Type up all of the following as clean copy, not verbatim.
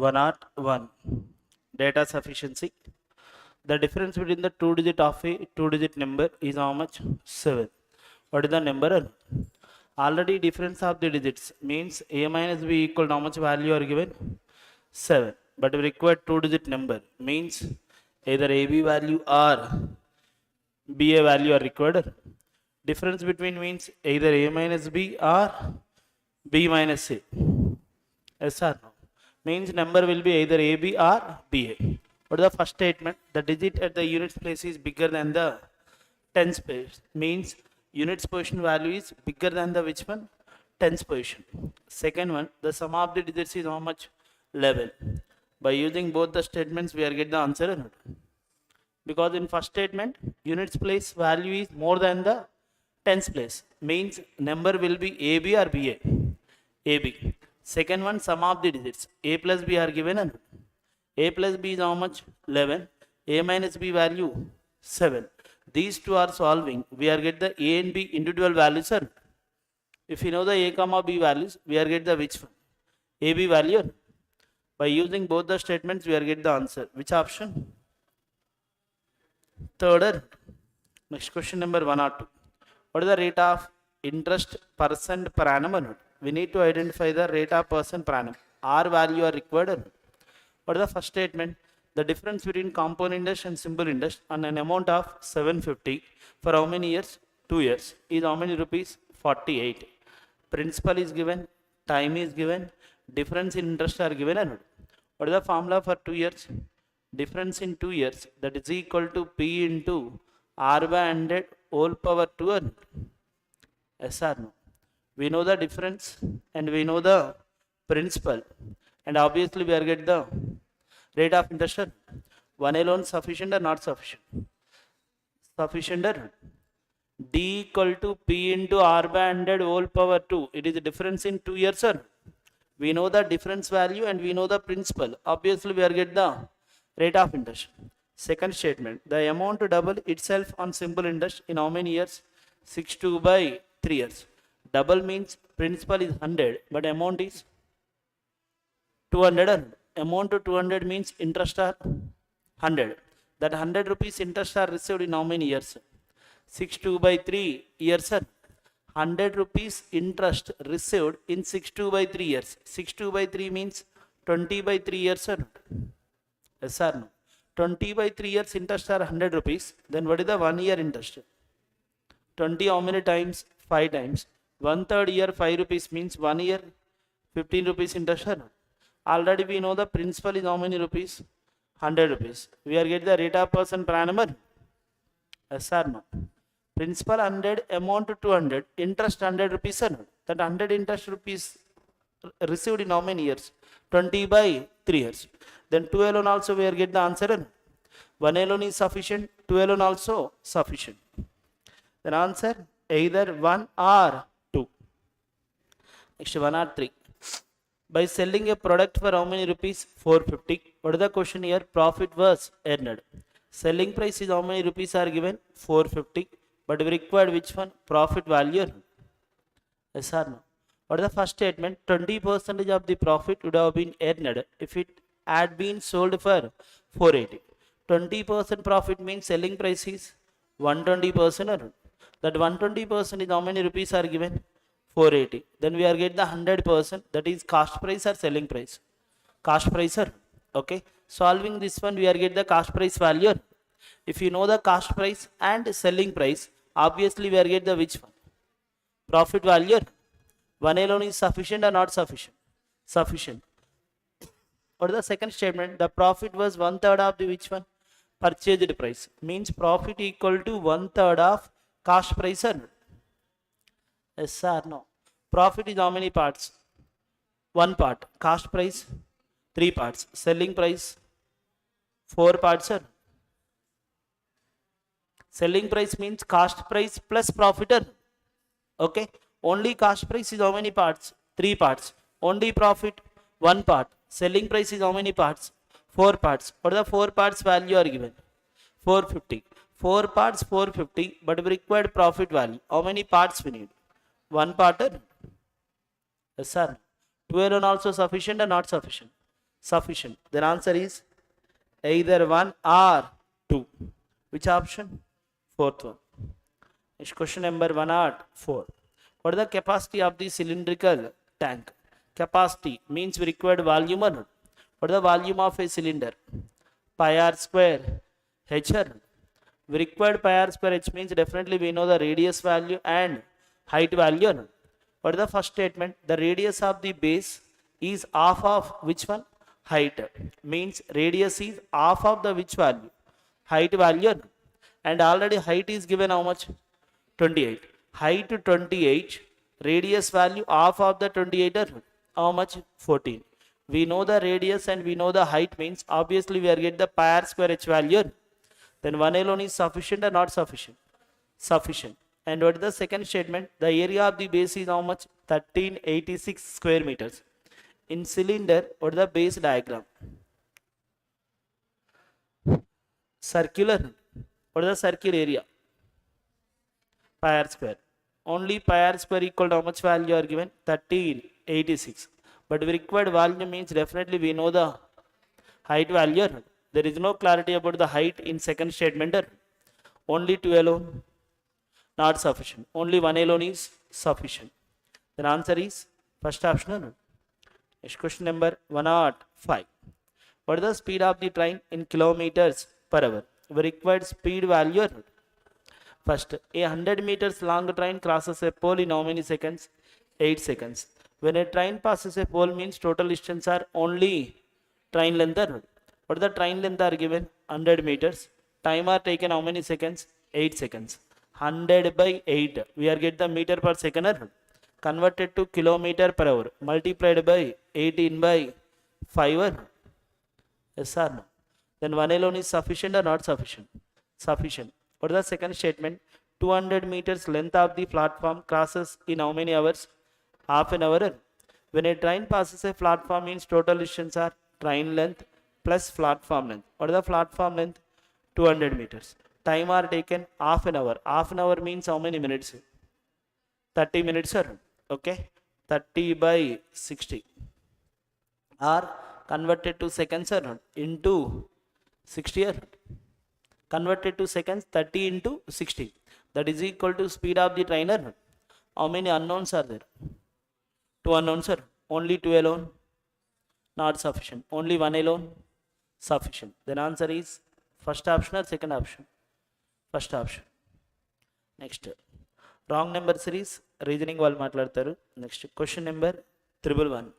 101. Data sufficiency. The difference between the two digit of a two digit number is how much? 7. What is the number? Already difference of the digits means a minus b equal to how much value are given? 7. But we require two digit number means either ab value or ba value are required. Difference between means either a minus b or b minus a. Yes or no? Means number will be either ab or ba. What is the first statement? The digit at the units place is bigger than the tens place. Means units position value is bigger than the which one? Tens position. Second one, the sum of the digits is how much? 11. By using both the statements, we are get the answer or not? Because in first statement, units place value is more than the tens place. Means number will be AB or BA. AB. Second one, sum of the digits. A plus B are given and A plus B is how much? 11. A minus B value 7. These two are solving. We are get the A and B individual values. Sir. If you know the A comma B values, we are get the which one? AB value. By using both the statements, we are get the answer. Which option? Third. Next question number 1 or 2. What is the rate of interest percent per annum? We need to identify the rate of percent per annum. R value are required. What is the first statement? The difference between compound interest and simple interest on an amount of 750 for how many years? 2 years. Is how many rupees? 48. Principal is given, time is given, difference in interest are given. And what is the formula for 2 years? Difference in 2 years, that is equal to P into R by 100 whole power 2. Yes or no? We know the difference and we know the principal, and obviously we are get the rate of interest. One alone sufficient or not sufficient? Sufficient. D equal to P into R by 100 whole power 2. It is a difference in 2 years. Sir. We know the difference value and we know the principal. Obviously we are get the rate of interest. Second statement, the amount to double itself on simple interest in how many years? 62 by 3 years. Double means principal is 100 but amount is 200. Amount to 200 means interest are 100. That 100 rupees interest are received in how many years? 62 by 3 years. 100 rupees interest received in 62 by 3 years. 62 by 3 means 20 by 3 years. Yes or no? 20 by 3 years interest are 100 rupees. Then what is the 1 year interest? 20 how many times? 5 times. 1/3 year 5 rupees means 1 year 15 rupees interest. Already we know the principal is how many rupees? 100 rupees. We are get the rate of percent per annum. Yes or no? Principal 100, amount to 200, interest 100 rupees. That 100 interest rupees received in how many years? 20 by 3 years. Then 2 alone also we are get the answer. 1 alone is sufficient, 2 alone also sufficient. Then answer either 1 or 2. Next 1 or 3. By selling a product for how many rupees? 450. What is the question here? Profit was earned. Selling price is how many rupees are given? 450. But we required which one? Profit value. Yes or no? What is the first statement? 20% of the profit would have been earned if it had been sold for 480. 20% profit means selling price is 120%. That 120% is how many rupees are given? 480. Then we are get the 100%, that is cost price or selling price? Cost price. Okay. Solving this one, we are get the cost price value. If you know the cost price and selling price, obviously we are get the which one? Profit value. 1 alone is sufficient or not sufficient? Sufficient. What is the second statement? The profit was 1/3 of the which one? Purchased price. Means profit equal to 1/3 of cost price. Yes or no? Profit is how many parts? 1 part. Cost price 3 parts. Selling price 4 parts. Selling price means cost price plus profit. Okay. Only cost price is how many parts? 3 parts. Only profit 1 part. Selling price is how many parts? 4 parts. What are the 4 parts value are given? 450. 4 parts 450, but we required profit value. How many parts we need? 1 part. Yes sir. 2 alone also sufficient or not sufficient? sufficient. Then answer is either 1 or 2. Which option? Fourth one. Next question number 104. What is the capacity of the cylindrical tank? Capacity means required volume or not? What is the volume of a cylinder? Pi r square h r. We required pi r square h means definitely we know the radius value and height value or not? What is the first statement? The radius of the base is half of which one? Height. Means radius is half of the which value? Height value or not? And already height is given how much? 28. Height 28, radius value half of the 28 or how much? 14. We know the radius and we know the height means obviously we are getting the pi r square h value. Then 1 alone is sufficient or not sufficient? Sufficient. And what is the second statement? The area of the base is how much? 1386 square meters. In cylinder, what is the base diagram? Circular. What is the circular area? Pi r square. Only pi r square equal to how much value are given? 1386. But we required volume means definitely we know the height value. There is no clarity about the height in second statement. Only 2 alone not sufficient. Only 1 alone is sufficient. Then answer is first option. Next question number 105. What is the speed of the train in kilometers per hour? We required speed value. First, a 100 meters long train crosses a pole in how many seconds? 8 seconds. When a train passes a pole means total distance are only train length. What is the train length are given? 100 meters. Time are taken how many seconds? 8 seconds. 100 by 8. We are get the meter per second. Converted to kilometer per hour. Multiplied by 18 by 5. Yes or no? Then 1 alone is sufficient or not sufficient? Sufficient. What is the second statement? 200 meters length of the platform crosses in how many hours? Half an hour. When a train passes a platform means total distance are train length plus platform length. What is the platform length? 200 meters. Time are taken half an hour. Half an hour means how many minutes? 30 minutes. Okay. 30 by 60. Are converted to seconds or not? Into 60 or not? Converted to seconds, 30 into 60. That is equal to speed of the trainer. How many unknowns are there? 2 unknowns are only 2 alone not sufficient. Only 1 alone sufficient. Then answer is first option or second option? First option. Next, wrong number series reasoning వాళ్ళు మాట్లాడతారు. Next question number 111.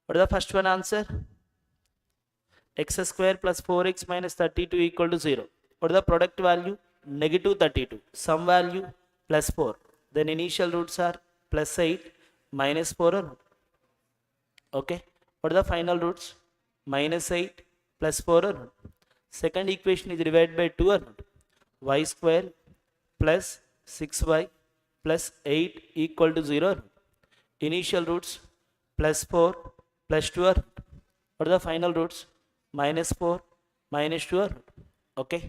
What is the first one answer? X square plus 4x minus 32 equal to 0. What is the product value? Negative 32. Sum value plus 4. Then initial roots are plus 8 minus 4 or not? Okay. What are the final roots? Minus 8 plus 4 or not? Second equation is divided by 2 or not? Y square plus 6y plus 8 equal to 0 or not? Initial roots plus 4 plus 2 or not? What are the final roots? Minus 4 minus 2 or not? Okay.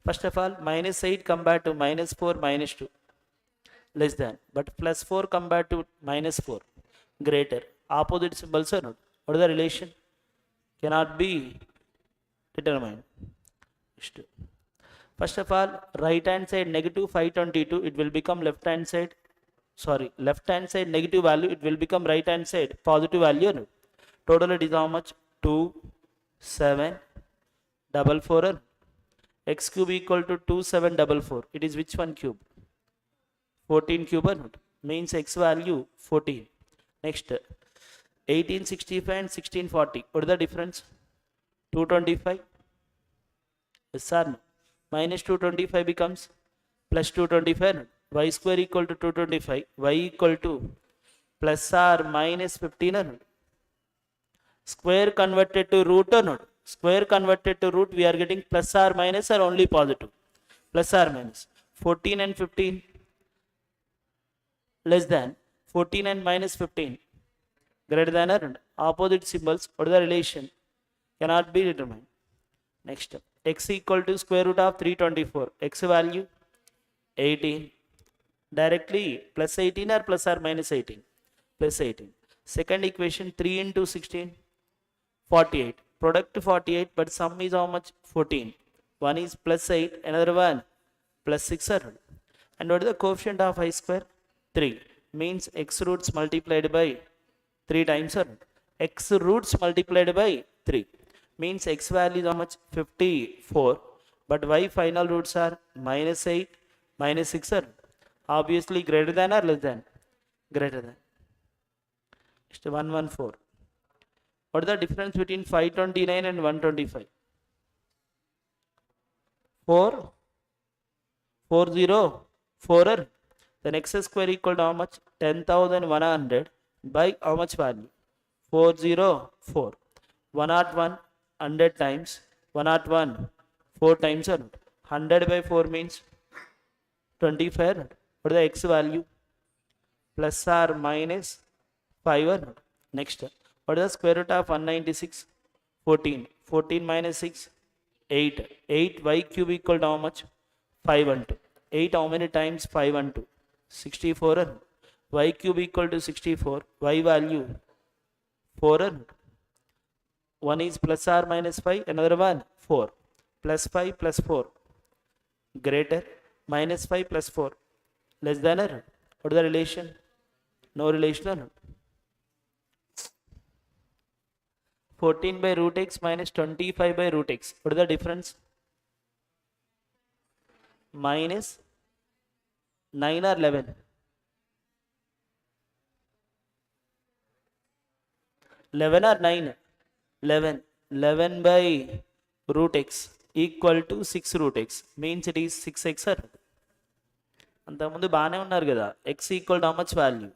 First of all, minus 8 compared to minus 4 minus 2 less than, but plus 4 compared to minus 4 greater. Opposite symbols or not? What is the relation? Cannot be determined. First of all, right hand side negative 522, it will become left hand side, left hand side negative value, it will become right hand side positive value. No? Total it is how much? 2 7 4 4. X cube equal to 2 7 4 4. It is which one cube? 14 cube or not? Means x value 14. Next, 1865 and 1640. What is the difference? 225. Yes or no? Minus 225 becomes plus 225. Y square equal to 225. Y equal to plus or minus 15 or not? Square converted to root or not? Square converted to root, we are getting plus or minus or only positive? Plus or minus. 14 and 15 less than. 14 and minus 15 greater than or not? Opposite symbols. What is the relation? Cannot be determined. Next, x equal to square root of 324. X value 18. Directly plus 18 or plus or minus 18? Plus 18. Second equation, 3 into 16, 48. Product 48, but sum is how much? 14. One is plus 8, another one plus 6. And what is the coefficient of I square? 3. Means x roots multiplied by 3 times. X roots multiplied by 3. Means x value is how much? 54. But y final roots are minus 8, minus 6. Obviously greater than or less than? Greater than. Next 114. What is the difference between 529 and 125? 4, 4. Then x square equal to how much? 10,100 by how much value? 404. 101, 100 times 101, 4 times 100 by 4 means 25. What is the x value? Plus or minus 5. Next, what is the square root of 196? 14. 14 minus 6, 8. 8 y cube equal to how much? 512. 8 how many times? 512. 64. Y cube equal to 64. Y value 4. One is plus or minus 5, another one 4. Plus 5 plus 4. Greater. Minus 5 plus 4. Less than or? What is the relation? No relation. 14 by root x minus 25 by root x. What is the difference? Minus 9 or 11? 11 or 9? 11. 11 by root x equal to 6 root x. Means it is 6x. అంతకుముందు బాగానే ఉన్నారు కదా. x equal to how much value?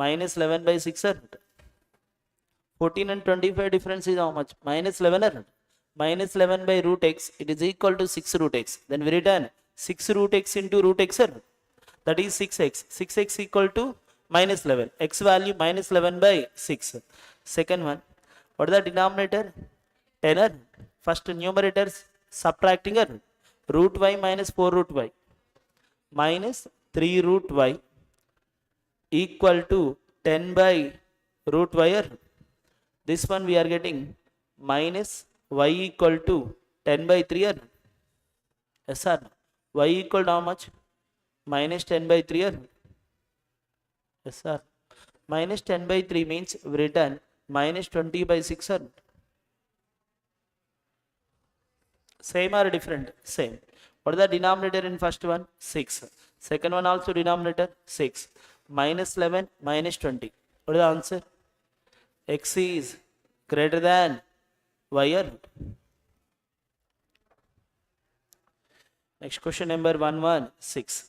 Minus 11 by 6. 14 and 25 difference is how much? Minus 11. Minus 11 by root x, it is equal to 6 root x. Then we return 6 root x into root x. That is 6x. 6x equal to minus 11. X value minus 11 by 6. Second one, what is the denominator? 10. First numerators subtracting root y minus 4 root y minus 3 root y equal to 10 by root y. This one we are getting minus y equal to 10 by 3. Yes sir. Y equal to how much? Minus 10 by 3. Yes sir. Minus 10 by 3 means we return minus 20 by 6. Same or different? Same. What is the denominator in first one? 6. Second one also denominator 6. Minus 11 minus 20. What is the answer? X is greater than y. Next question number 116.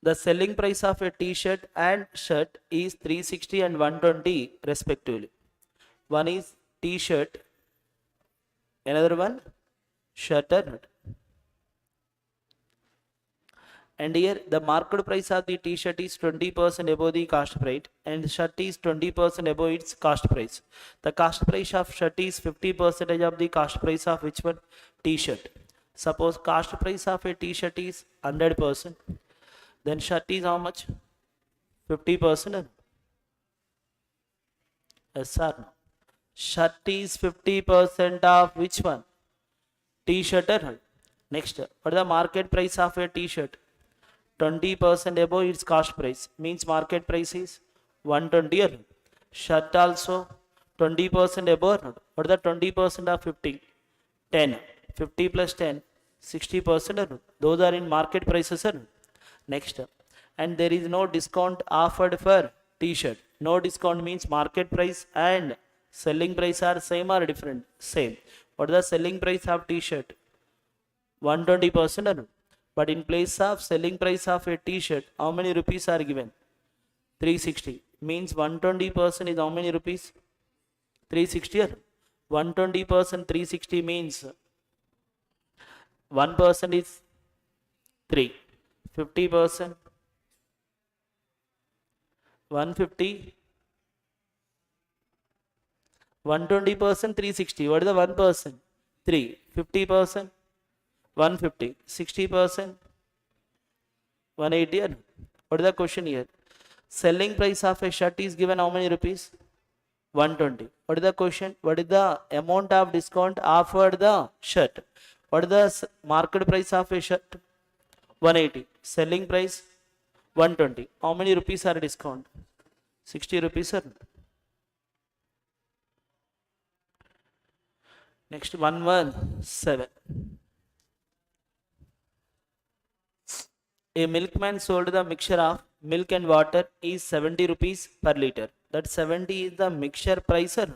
The selling price of a t-shirt and shirt is 360 and 120 respectively. One is t-shirt, another one shirt. And here the market price of the t-shirt is 20% above the cost price and the shirt is 20% above its cost price. The cost price of shirt is 50% of the cost price of which one? T-shirt. Suppose cost price of a t-shirt is 100%. Then shirt is how much? 50%. Yes or no? Shirt is 50% of which one? T-shirt. Next, what is the market price of a t-shirt? 20% above its cost price. Means market price is 120. Shirt also 20% above. What is the 20% of 50? 10. 50 plus 10, 60%. Those are in market prices. Next, and there is no discount offered for t-shirt. No discount means market price and selling price are same or different? Same. What is the selling price of t-shirt? 120%. But in place of selling price of a t-shirt, how many rupees are given? 360. Means 120% is how many rupees? 360. 120% 360 means 1% is 3. 50% 150. 120% 360. What is the 1%? 3. 50% 150. 60% 180. What is the question here? Selling price of a shirt is given how many rupees? 120. What is the question? What is the amount of discount offered the shirt? What is the market price of a shirt? 180. Selling price 120. How many rupees are discount? 60 rupees, sir. Next, 117. A milkman sold the mixture of milk and water is 70 rupees per liter. That 70 is the mixture price, sir.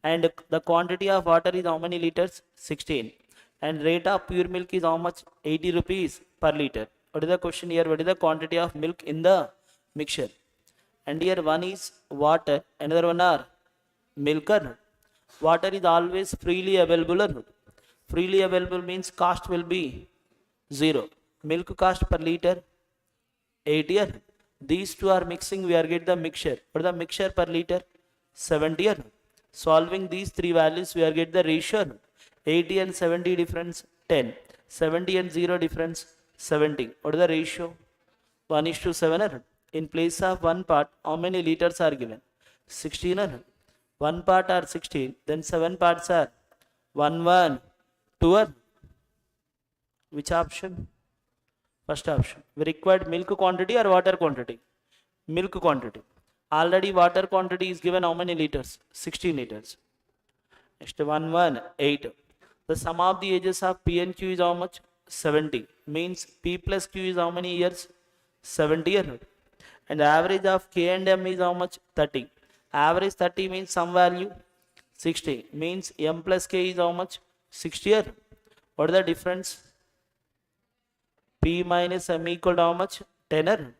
And the quantity of water is how many liters? 16. And rate of pure milk is how much? 80 rupees per liter. What is the question here? What is the quantity of milk in the mixture? And here one is water, another one are milk. Water is always freely available. Freely available means cost will be 0. Milk cost per liter 80. These two are mixing, we are get the mixture. What is the mixture per liter? 70. Solving these three values, we are get the ratio. 80 and 70 difference 10. 70 and 0 difference 70. What is the ratio? 1:7. In place of one part, how many liters are given? 16. One part are 16, then 7 parts are 2. Which option? First option. We required milk quantity or water quantity? Milk quantity. Already water quantity is given how many liters? 16 liters. Next, 118. The sum of the ages of P and Q is how much? 70. Means P plus Q is how many years? 70 years. And the average of K and M is how much? 30. Average 30 means some value 60. Means M plus K is how much? 60 years. What is the difference? P minus M equal to how much? 10 years.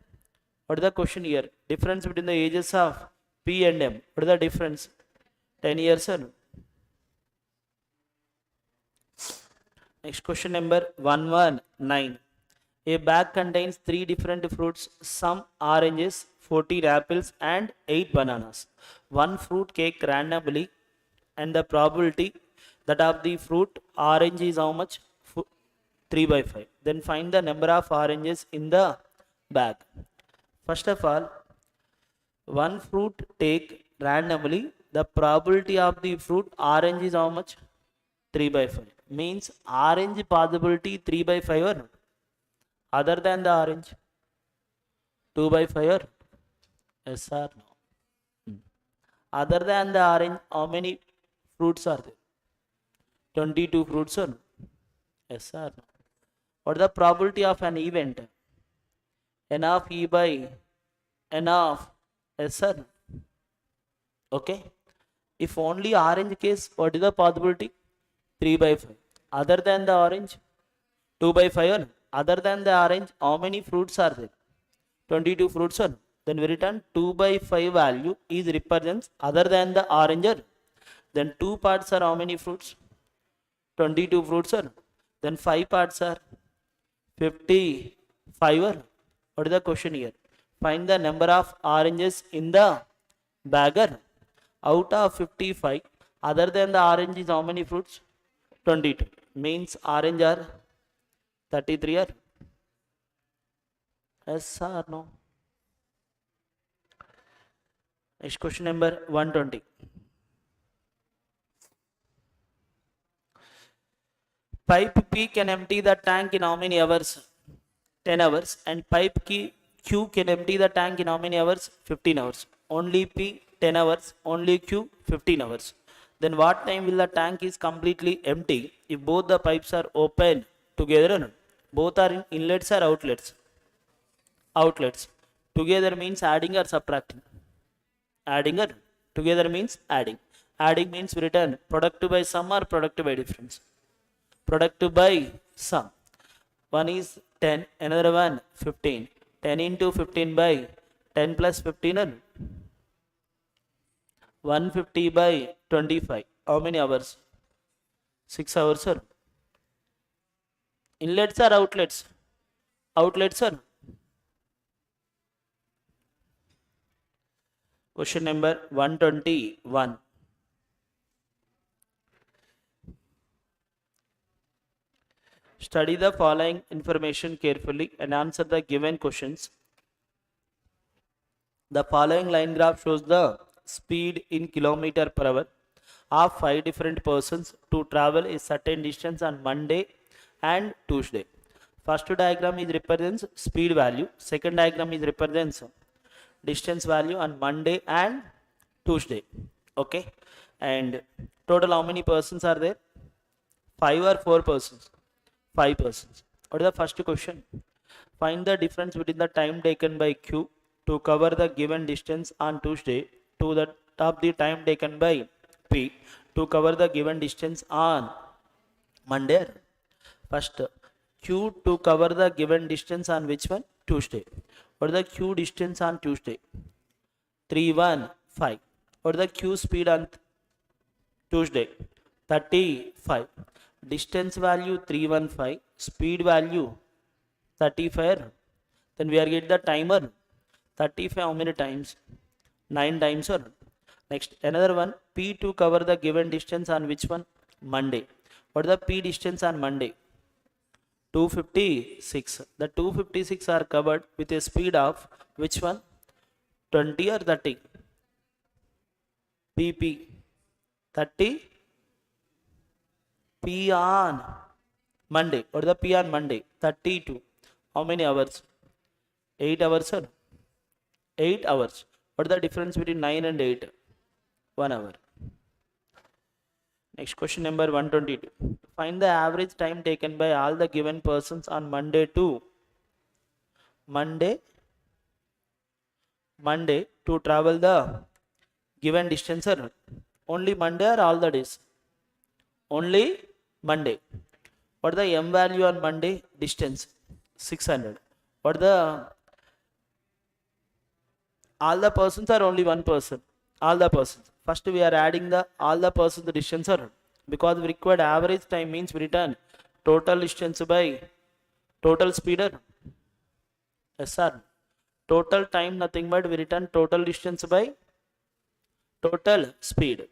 What is the question here? Difference between the ages of P and M. What is the difference? 10 years. Next question number 119. A bag contains 3 different fruits, some oranges, 14 apples and 8 bananas. One fruit cake randomly, and the probability that of the fruit orange is how much? 3/5. Then find the number of oranges in the bag. First of all, one fruit take randomly, the probability of the fruit orange is how much? 3/5. Means orange possibility 3/5 or other than the orange 2/5 or yes or no? Other than the orange, how many fruits are there? 22 fruits or no? Yes or no? What is the probability of an event? N of E by N of S or no? Okay. If only orange case, what is the possibility? 3/5. Other than the orange 2/5 or other than the orange, how many fruits are there? 22 fruits or then we return 2/5 value is represents other than the orange or then 2 parts are how many fruits? 22 fruits or then 5 parts are 55 or what is the question here? Find the number of oranges in the bagger. Out of 55, other than the orange is how many fruits? 22. Means orange are 33 or yes or no? Next question number 120. Pipe P can empty the tank in how many hours? 10 hours. And pipe Q can empty the tank in how many hours? 15 hours. Only P 10 hours, only Q 15 hours. Then what time will the tank is completely empty if both the pipes are open together? Both are in inlets or outlets? Outlets. Together means adding or subtracting? Adding or together means adding. Adding means return product by sum or product by difference? Product by sum. One is 10, another one 15. 10 into 15 by 10 plus 15 or 150 by 25. How many hours? 6 hours, sir. Inlets or outlets? Outlets, sir. Question number 121. Study the following information carefully and answer the given questions. The following line graph shows the speed in kilometer per hour of 5 different persons to travel a certain distance on Monday and Tuesday. First diagram is represents speed value. Second diagram is represents distance value on Monday and Tuesday. Okay. And total how many persons are there? 5 or 4 persons? 5 persons. What is the first question? Find the difference between the time taken by Q to cover the given distance on Tuesday to the of the time taken by P to cover the given distance on Monday. First, Q to cover the given distance on which one? Tuesday. What is the Q distance on Tuesday? 315. What is the Q speed on Tuesday? 35. Distance value 315. Speed value 35. Then we are getting the timer. 35 how many times? 9 times or next another one. P to cover the given distance on which one? Monday. What is the P distance on Monday? 256. The 256 are covered with a speed of which one? 20 or 30? PP. 30 P on Monday. What is the P on Monday? 32. How many hours? 8 hours or 8 hours. What is the difference between 9 and 8? 1 hour. Next question number 122. Find the average time taken by all the given persons on Monday to travel the given distance. Or only Monday or all the days? Only Monday. What is the M value on Monday? Distance 600. What is the all the persons or only one person? All the persons. First we are adding the all the persons distance or because we required average time means we return total distance by total speed or yes sir. Total time nothing but we return total distance by total speed.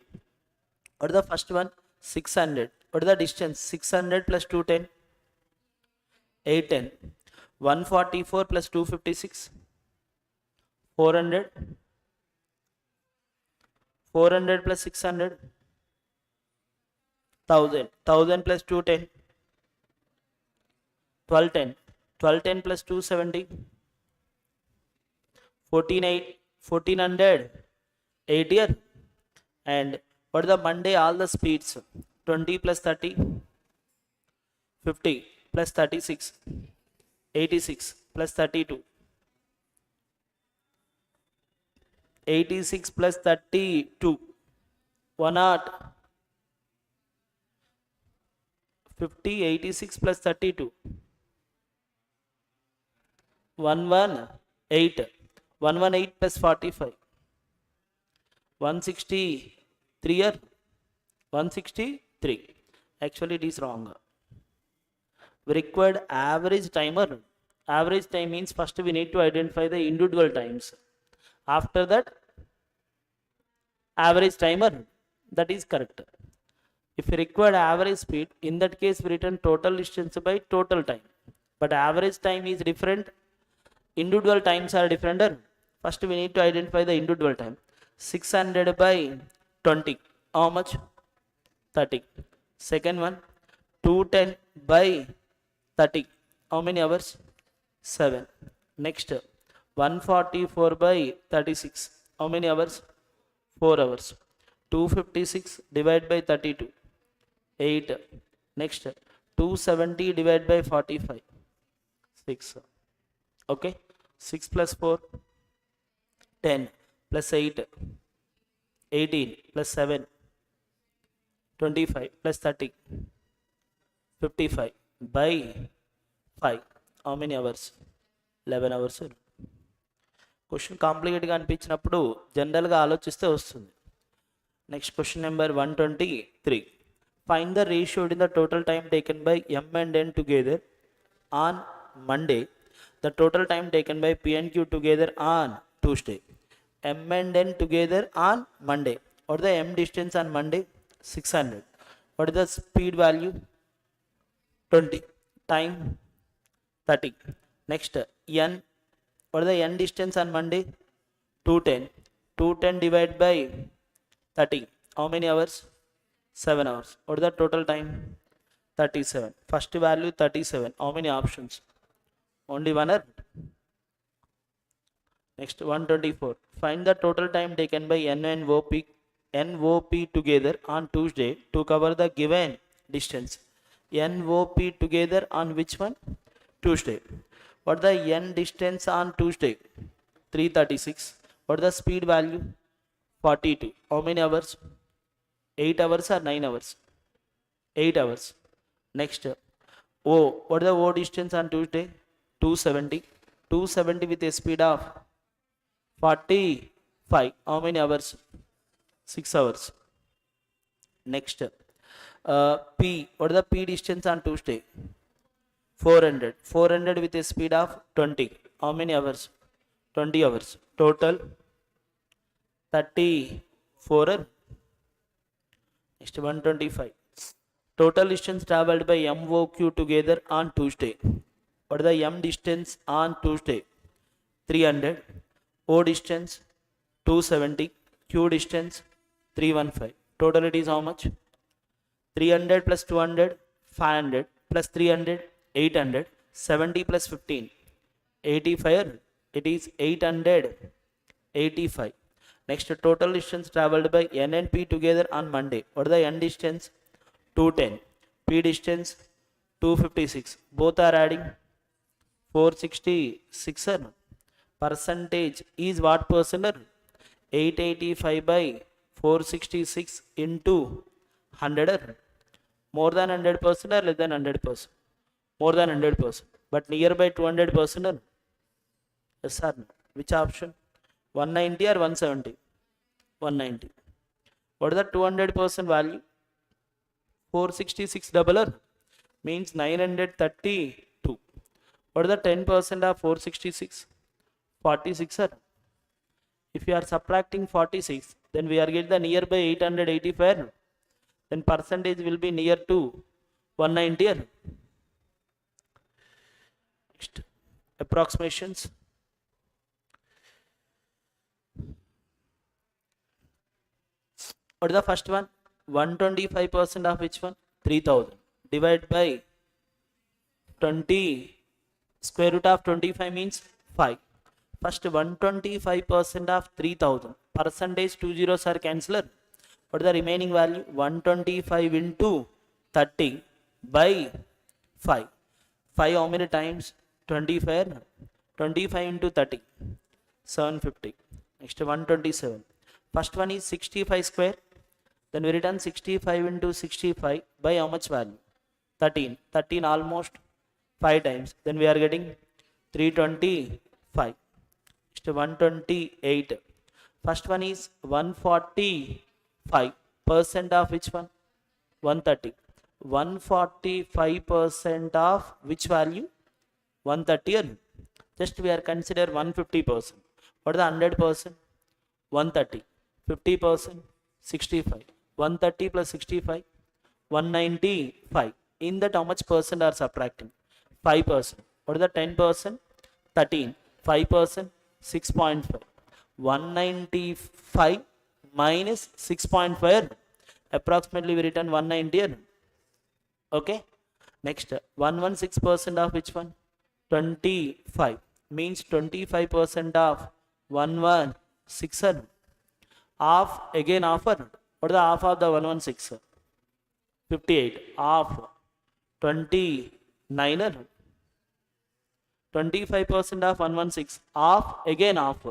What is the first one? 600. What is the distance? 600 plus 210? 810. 144 plus 256? 400. 400 plus 600? 1000. 1000 plus 210? 1210. 1210 plus 270? 1400. 8 year. And what is the Monday? All the speeds. 20 plus 30? 50 plus 36? 86 plus 32? 86 plus 32? 50, 86 plus 32? 118. 118 plus 45? 163 or 163? Actually it is wrong. We required average timer. Average time means first we need to identify the individual times. After that average timer, that is correct. If we required average speed, in that case we return total distance by total time. But average time is different. Individual times are different. First we need to identify the individual time. 600 by 20. How much? 30. Second one. 210 by 30. How many hours? 7. Next. 144 by 36. How many hours? 4 hours. 256 divided by 32. 8. Next. 270 divided by 45. 6. Okay. 6 plus 4. 10 plus 8. 18 plus 7. 25 plus 30. 55 by 5. How many hours? 11 hours. Question complicated గా అనిపించినప్పుడు జనరల్గా ఆలోచిస్తే వస్తుంది. Next question number 123. Find the ratio in the total time taken by M and N together on Monday, the total time taken by P and Q together on Tuesday. M and N together on Monday. What is the M distance on Monday? 600. What is the speed value? 20. Time 30. Next N. What is the N distance on Monday? 210. 210 divided by 30. How many hours? 7 hours. What is the total time? 37. First value 37. How many options? Only one. Next 124. Find the total time taken by N and NOP together on Tuesday to cover the given distance. NOP together on which one? Tuesday. What the N distance on Tuesday? 336. What the speed value? 42. How many hours? 8 hours or 9 hours? 8 hours. Next, O. What is the O distance on Tuesday? 270. 270 with a speed of 45. How many hours? 6 hours. Next, P. What is the P distance on Tuesday? 400. 400 with a speed of 20. How many hours? 20 hours. Total 34. Next 125. Total distance traveled by MOQ together on Tuesday. What is the M distance on Tuesday? 300. O distance 270. Q distance 315. Total it is how much? 300 plus 200, 500 plus 300, 800, 70 plus 15, 85. It is 885. Next, total distance traveled by N and P together on Monday. What is the N distance? 210. P distance 256. Both are adding 466. Percentage is what percent? 885 by 466 into 100. More than 100% or less than 100%? More than 100%. But nearby 200%? Yes or no? Which option? 190 or 170? 190. What is the 200% value? 466 double means 932. What is the 10% of 466? 46. If you are subtracting 46, then we are getting the nearby 885. Then percentage will be near to 190. Next, approximations. What is the first one? 125% of which one? 3000. Divide by 20. Square root of 25 means 5. First 125% of 3000. Percentage 2 zeros are cancelled. What is the remaining value? 125 into 30 by 5. 5 how many times? 25. 25 into 30. 750. Next 127. First one is 65 square. Then we return 65 into 65 by how much value? 13. 13 almost 5 times. Then we are getting 325. Next 128. First one is 145% of which one? 130. 145% of which value? 130. Just we are consider 150%. What is the 100%? 130. 50%? 65. 130 plus 65? 195. In that how much percent are subtracting? 5%. What is the 10%? 13. 5%? 6.5. 195 minus 6.5. Approximately we return 190. Okay. Next 116% of which one? 25. Means 25% of 116. Half again offer. What is the half of the 116? 58. Half 29. 25% of 116. Half again half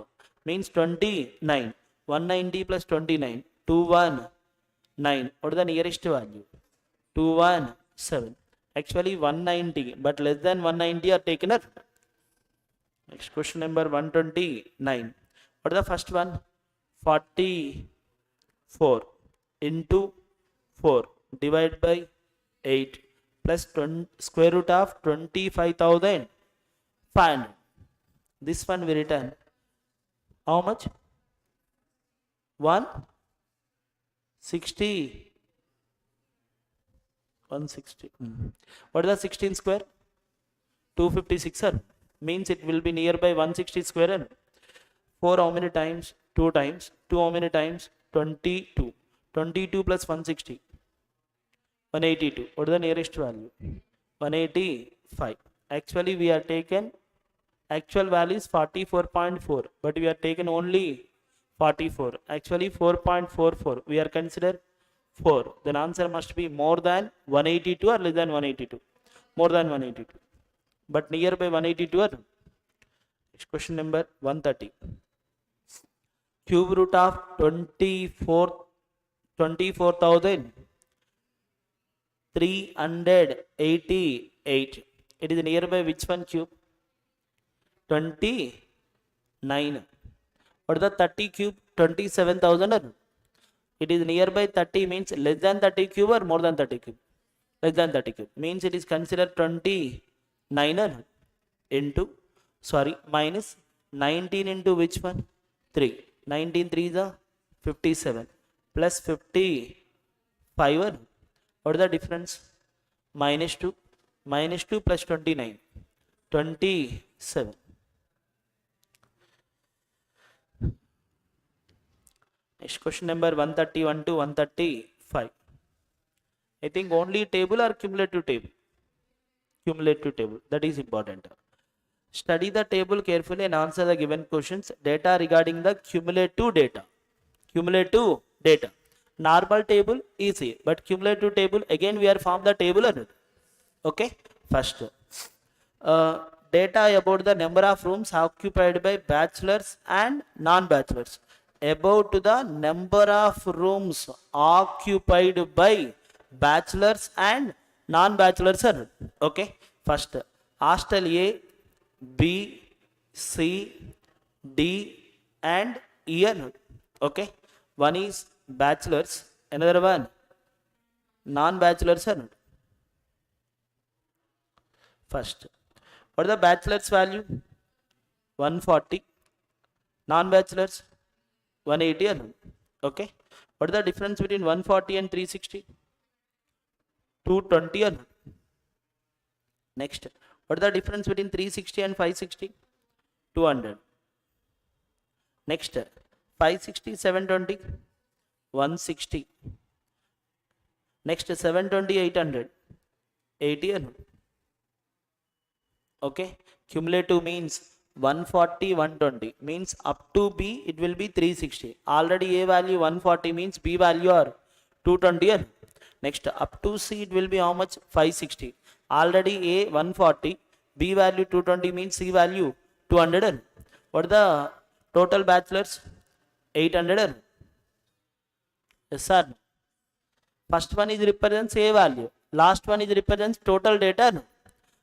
means 29. 190 plus 29. 219. What is the nearest value? 217. Actually 190, but less than 190 are taken up. Next question number 129. What is the first one? 44 into 4 divided by 8 plus square root of 25,500. This one we return how much? 160. 160. What is the 16 square? 256. Means it will be nearby 160 square. 4 how many times? 2 times. 2 how many times? 22. 22 plus 160. 182. What is the nearest value? 185. Actually, we are taken, actual value is 44.4, but we are taken only 44. Actually, 4.44. We are considered 4. Then answer must be more than 182 or less than 182. More than 182. But nearby 182 or? Next question number 130. Cube root of 24,388. It is nearby which one cube? 29. What is the 30 cube? 27,000. It is nearby 30 means less than 30 cube or more than 30 cube? Less than 30 cube. Means it is considered 29 into, minus 19 into which one? 3. 19 3 is a 57 plus 55. What is the difference? Minus 2. Minus 2 plus 29. 27. Next question number 131 to 135. I think only table or cumulative table? Cumulative table. That is important. Study the table carefully and answer the given questions. Data regarding the cumulative data. Cumulative data. Normal table easy, but cumulative table again we are form the table. Okay. First, data about the number of rooms occupied by bachelors and non-bachelors. About the number of rooms occupied by bachelors and non-bachelors. Okay. First, hostel A, B, C, D and E. Okay. One is bachelors, another one non-bachelors. First, what is the bachelor's value? 140. Non-bachelors 180. Okay. What is the difference between 140 and 360? 220. Next, what is the difference between 360 and 560? 200. Next, 560, 720, 160. Next, 720, 800, 80. Okay. Cumulative means 140, 120 means up to B it will be 360. Already A value 140 means B value are 220. Next, up to C it will be how much? 560. Already A 140, B value 220 means C value 200. What are the total bachelors? 800. Yes sir. First one is represents A value. Last one is represents total data.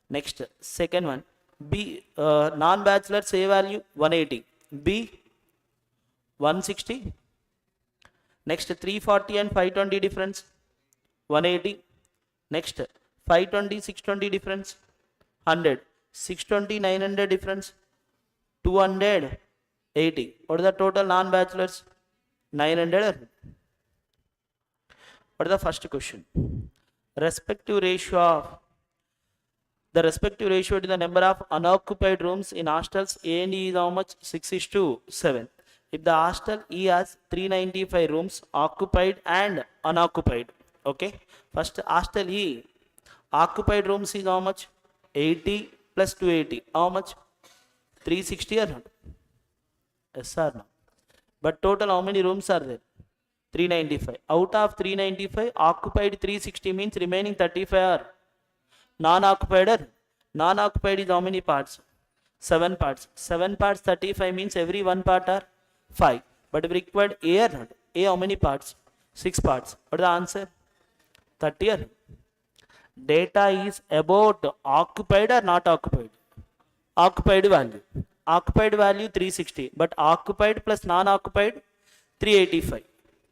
Next, second one, B non-bachelors A value 180, B 160. Next, 340 and 520 difference 180. Next, 520 620 difference 100, 620 900 difference 280. What is the total non-bachelors? 900. What is the first question? Respective ratio of the respective ratio to the number of unoccupied rooms in hostels A and E is how much? 6:7. If the hostel E has 395 rooms occupied and unoccupied. Okay. First, hostel E occupied rooms is how much? 80 plus 280. How much? 360 or not? Yes or no? But total how many rooms are there? 395. Out of 395, occupied 360 means remaining 35 are non-occupied. Non-occupied is how many parts? 7 parts. 7 parts 35 means every 1 part are 5. But we required A or not? A how many parts? 6 parts. What is the answer? 30 or? Data is about occupied or not occupied? Occupied value. Occupied value 360. But occupied plus non-occupied 385.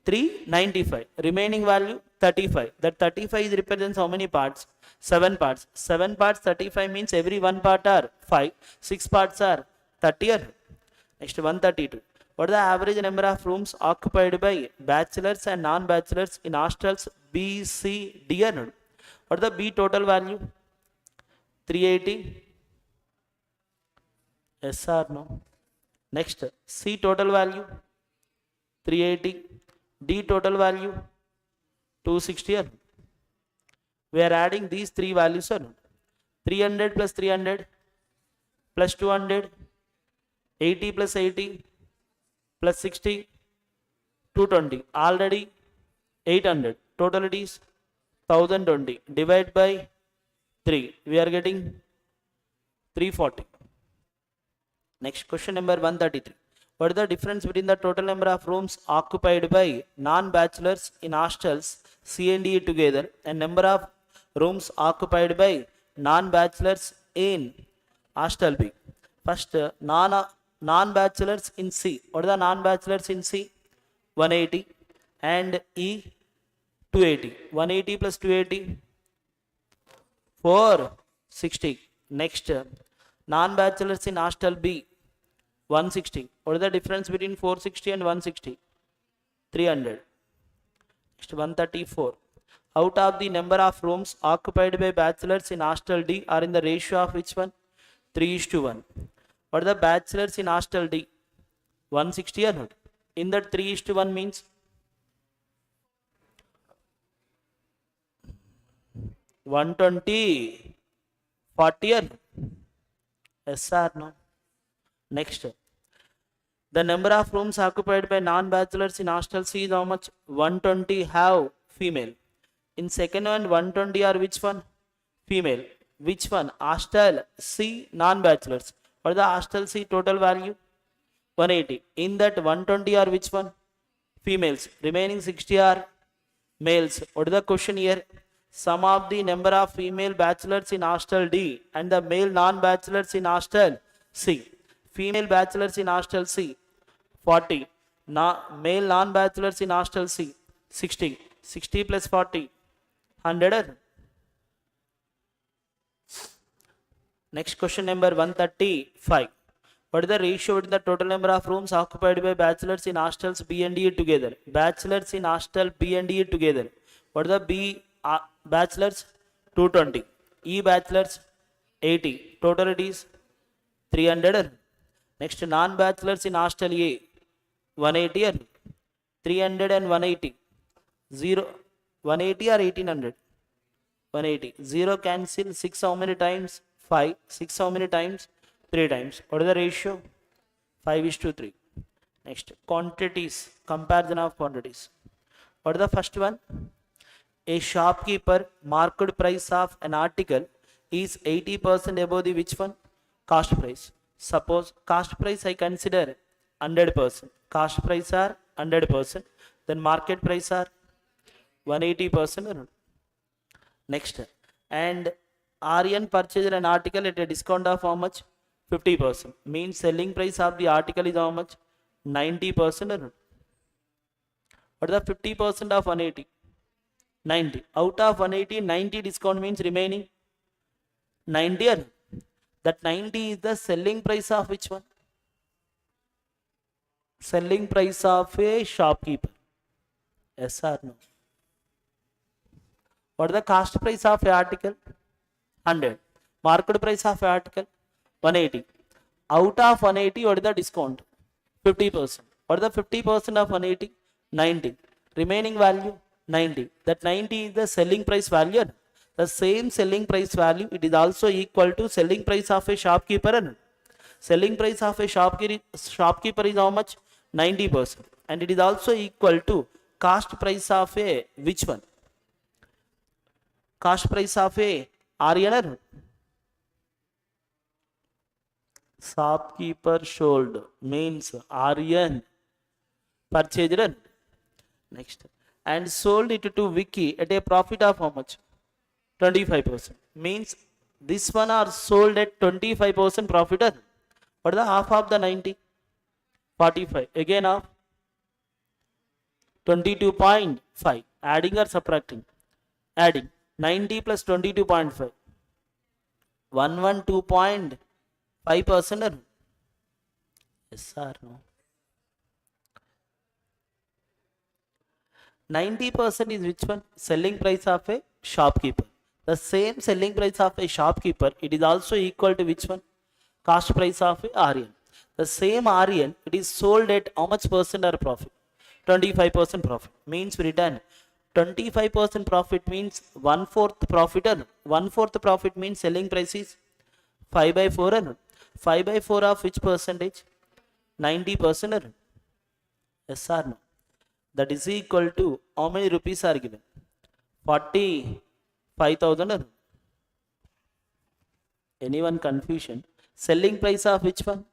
395. Remaining value 35. That 35 is represents how many parts? 7 parts. 7 parts 35 means every 1 part are 5. 6 parts are 30. Next, 132. What is the average number of rooms occupied by bachelors and non-bachelors in hostels B, C, D? What is the B total value? 380. Yes or no? Next, C total value 380, D total value 260. We are adding these three values. 300 plus 300 plus 200, 80 plus 80 plus 60, 220. Already 800. Total it is 1020. Divide by 3. We are getting 340. Next, question number 133. What is the difference between the total number of rooms occupied by non-bachelors in hostels C and D together and number of rooms occupied by non-bachelors in hostel B? First, non-bachelors in C. What are the non-bachelors in C? 180 and E 280. 180 plus 280 460. Next, non-bachelors in hostel B 160. What is the difference between 460 and 160? 300. Next, 134. Out of the number of rooms occupied by bachelors in hostel D are in the ratio of which one? 3:1. What are the bachelors in hostel D? 160 or not? In that 3:1 means 120, 40 or no? Yes or no? Next, the number of rooms occupied by non-bachelors in hostel C is how much? 120 have female. In second one, 120 are which one? Female. Which one? Hostel C, non-bachelors. What is the hostel C total value? 180. In that 120 are which one? Females. Remaining 60 are males. What is the question here? Sum of the number of female bachelors in hostel D and the male non-bachelors in hostel C. Female bachelors in hostel C 40. Male non-bachelors in hostel C 60. 60 plus 40 100. Next, question number 135. What is the ratio between the total number of rooms occupied by bachelors in hostels B and D together? Bachelors in hostel B and D together. What is the B bachelors? 220. E bachelors 80. Total it is 300. Next, non-bachelors in hostel A 180. 300 and 180. 0 180 or 1800? 180. 0 cancel. 6 how many times? 5. 6 how many times? 3 times. What is the ratio? 5:3. Next, quantities. Comparison of quantities. What is the first one? A shopkeeper marked price of an article is 80% above the which one? Cost price. Suppose cost price I consider 100%. Cost price are 100%. Then market price are 180%. Next, and Aryan purchased an article at a discount of how much? 50%. Means selling price of the article is how much? 90%. What is the 50% of 180? 90. Out of 180, 90 discount means remaining 90. That 90 is the selling price of which one? Selling price of a shopkeeper. Yes or no? What is the cost price of a article? 100. Market price of a article? 180. Out of 180, what is the discount? 50%. What is the 50% of 180? 90. Remaining value? 90. That 90 is the selling price value. The same selling price value, it is also equal to selling price of a shopkeeper. Selling price of a shopkeeper is how much? 90%. And it is also equal to cost price of a which one? Cost price of a Aryan. Shopkeeper sold means Aryan purchased. Next, and sold it to Vicky at a profit of how much? 25%. Means this one are sold at 25% profit. What is the half of the 90? 45. Again half 22.5. Adding or subtracting? Adding. 90 plus 22.5. 112.5%. Yes or no? 90% is which one? Selling price of a shopkeeper. The same selling price of a shopkeeper, it is also equal to which one? Cost price of a Aryan. The same REN, it is sold at how much percent or profit? 25% profit. Means we return 25% profit means 1/4 profit. And 1/4 profit means selling price is 5 by 4. And 5 by 4 of which percentage? 90%. Yes or no? That is equal to how many rupees are given? 45,000. Anyone confusion? Selling price of which one?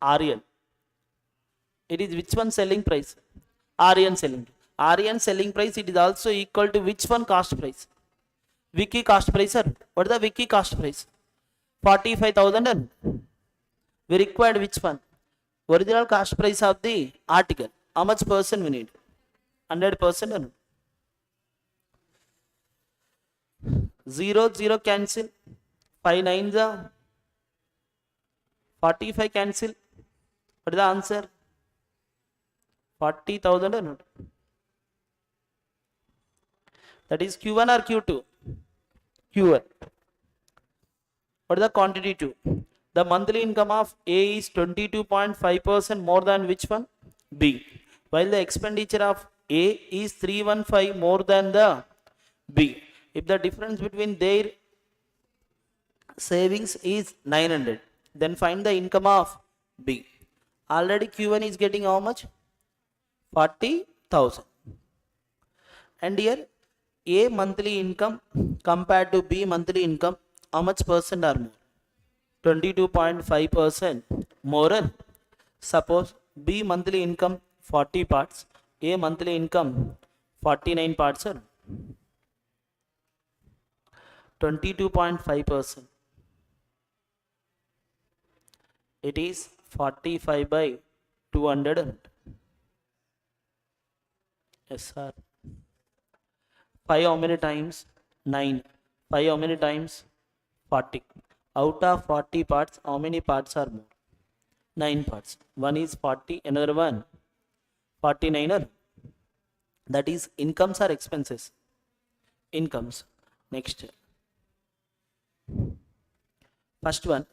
REN. It is which one selling price? REN selling. REN selling price, it is also equal to which one cost price? Wiki cost price, sir. What is the wiki cost price? 45,000. We required which one? Original cost price of the article. How much percent we need? 100%. 0, 0 cancel. 5 9s are 45 cancel. What is the answer? 40,000. That is Q1 or Q2? Q1. What is the quantity 2? The monthly income of A is 22.5% more than which one? B. While the expenditure of A is 315 more than the B. If the difference between their savings is 900, then find the income of B. Already Q1 is getting how much? 40,000. And here A monthly income compared to B monthly income, how much percent or more? 22.5% more. Suppose B monthly income 40 parts, A monthly income 49 parts. 22.5%. It is 45 by 200. Yes, sir. 5 how many times? 9. 5 how many times? 40. Out of 40 parts, how many parts are more? 9 parts. One is 40, another one 49. That is incomes or expenses? Incomes. Next. First one.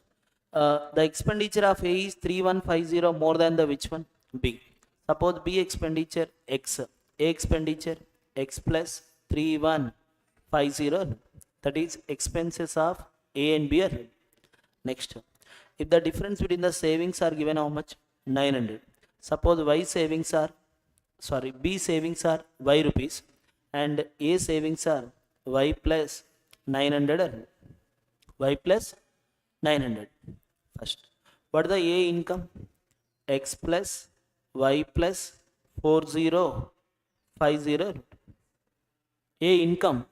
The expenditure of A is 3150 more than the which one? B. Suppose B expenditure X. A expenditure X plus 3150. That is expenses of A and B. Next, if the difference between the savings are given how much? 900. Suppose B savings are Y rupees and A savings are Y plus 900. Y plus 900. First, what is the A income? X plus Y plus 4050. A income,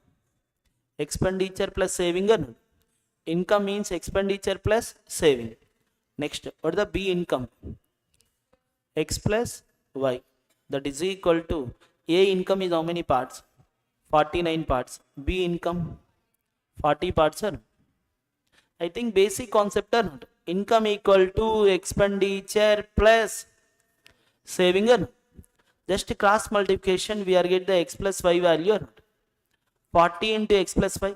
expenditure plus saving. Income means expenditure plus saving. Next, what is the B income? X plus Y. That is equal to A income is how many parts? 49 parts. B income 40 parts. I think basic concept or not. Income equal to expenditure plus saving. Just cross multiplication, we are get the X plus Y value or not. 40 into X plus Y.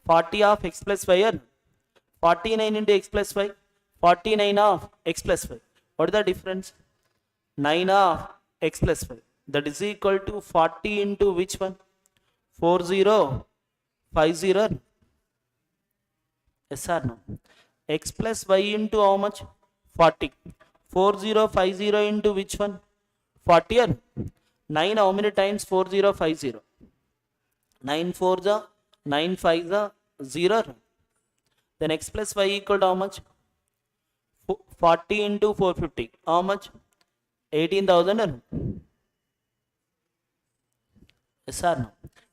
40 of X plus Y or 49 into X plus Y. 49 of X plus Y. What is the difference? 9 of X plus Y. That is equal to 40 into which one? 4050. Yes or no? X plus Y into how much? 40. 4050 into which one? 40 or 9 how many times 4050? 9 4s are 9 5s are 0. Then X plus Y equal to how much? 40 into 450. How much? 18,000. Yes or no?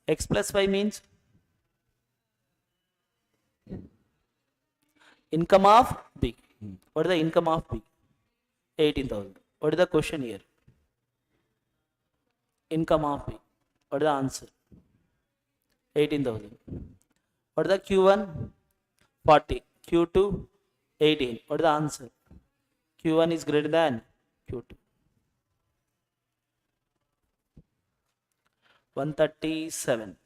X plus Y means income of B. What is the income of B? 18,000. What is the question here? Income of B. What is the answer? 18,000. What is the Q1? 40. Q2? 18. What is the answer? Q1 is greater than Q2. 137.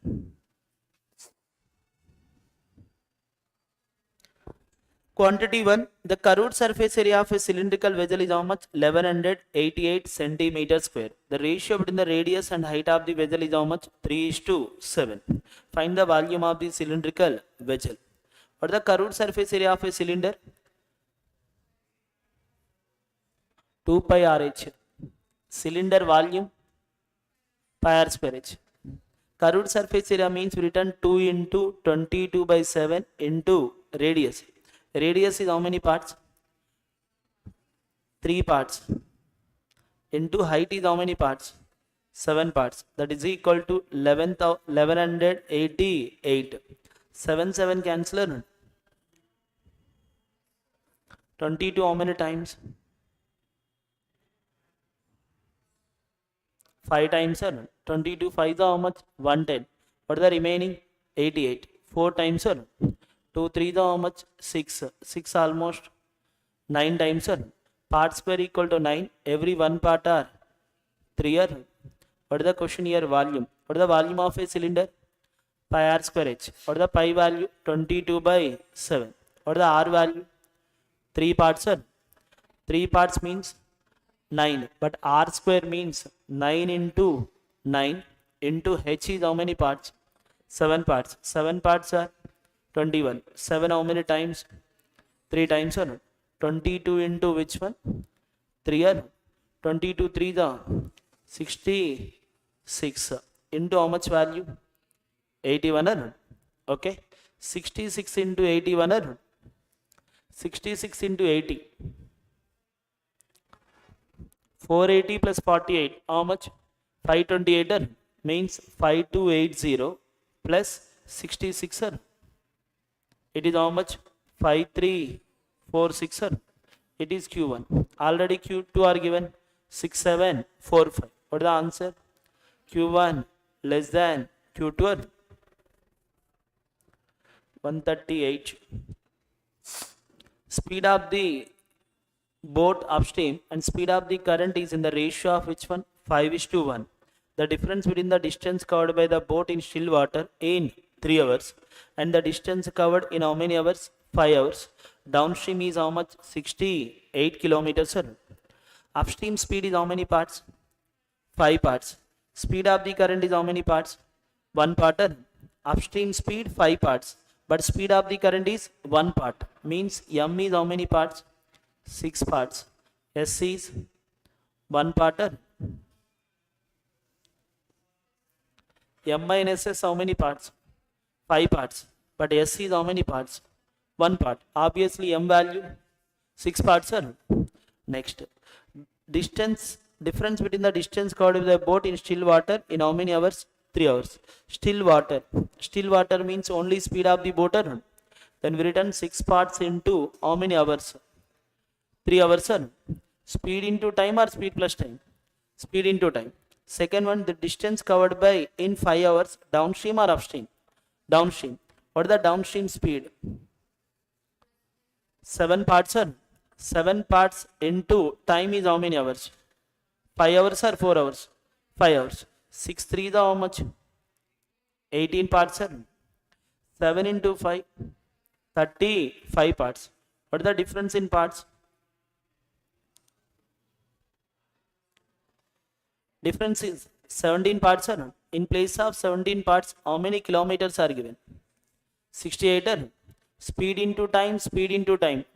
Quantity 1, the curved surface area of a cylindrical vessel is how much? 1188 centimeters square. The ratio between the radius and height of the vessel is how much? 3:7. Find the volume of the cylindrical vessel. What is the curved surface area of a cylinder? 2 pi RH. Cylinder volume pi r square h. Curved surface area means we written 2 into 22/7 into radius. Radius is how many parts? 3 parts. Into height is how many parts? 7 parts. That is equal to 1188. 7 cancel. 22 how many times? 5 times 22. 5 is how much? 110. What is the remaining? 88. 4 times 2 3 is how much? 6. 6 almost 9 times part square equal to 9. Every one part are 3 r. What is the question here? Volume. What is the volume of a cylinder? Pi r square h. What is the pi value? 22/7. What is the r value? 3 parts 3 parts means 9, but r square means 9 into 9 into h is how many parts? 7 parts. 7 parts are 21. 7 how many times? 3 times 22 into which one? 3 r. 22 3 the 66 into how much value? 81 r. Okay, 66 into 81 r. 66 into 80. 480 plus 48, how much? 528 means 5280 plus 66. It is how much? 5346. It is Q1. Already Q2 are given 6745. What is the answer? Q1 less than Q2. 138. Speed of the boat upstream and speed of the current is in the ratio of which one? 5:1. The difference between the distance covered by the boat in still water in 3 hours and the distance covered in how many hours? 5 hours. Downstream is how much? 68 kilometers. Upstream speed is how many parts? 5 parts. Speed of the current is how many parts? 1 part. Upstream speed 5 parts, but speed of the current is 1 part. Means M is how many parts? 6 parts. S is 1 part. M minus S how many parts? 5 parts. But S is how many parts? 1 part. Obviously M value 6 parts. Next, difference between the distance covered with the boat in still water in how many hours? 3 hours. Still water means only speed of the boat. Then we return 6 parts into how many hours? 3 hours. Speed into time or speed plus time? Speed into time. Second one, the distance covered by in 5 hours, downstream or upstream? Downstream. What is the downstream speed? 7 parts. 7 parts into time is how many hours? 5 hours or 4 hours? 5 hours. 6 3 is how much? 18 parts. 7 into 5, 35 parts. What is the difference in parts? Difference is 17 parts. In place of 17 parts, how many kilometers are given? 68. Speed into time.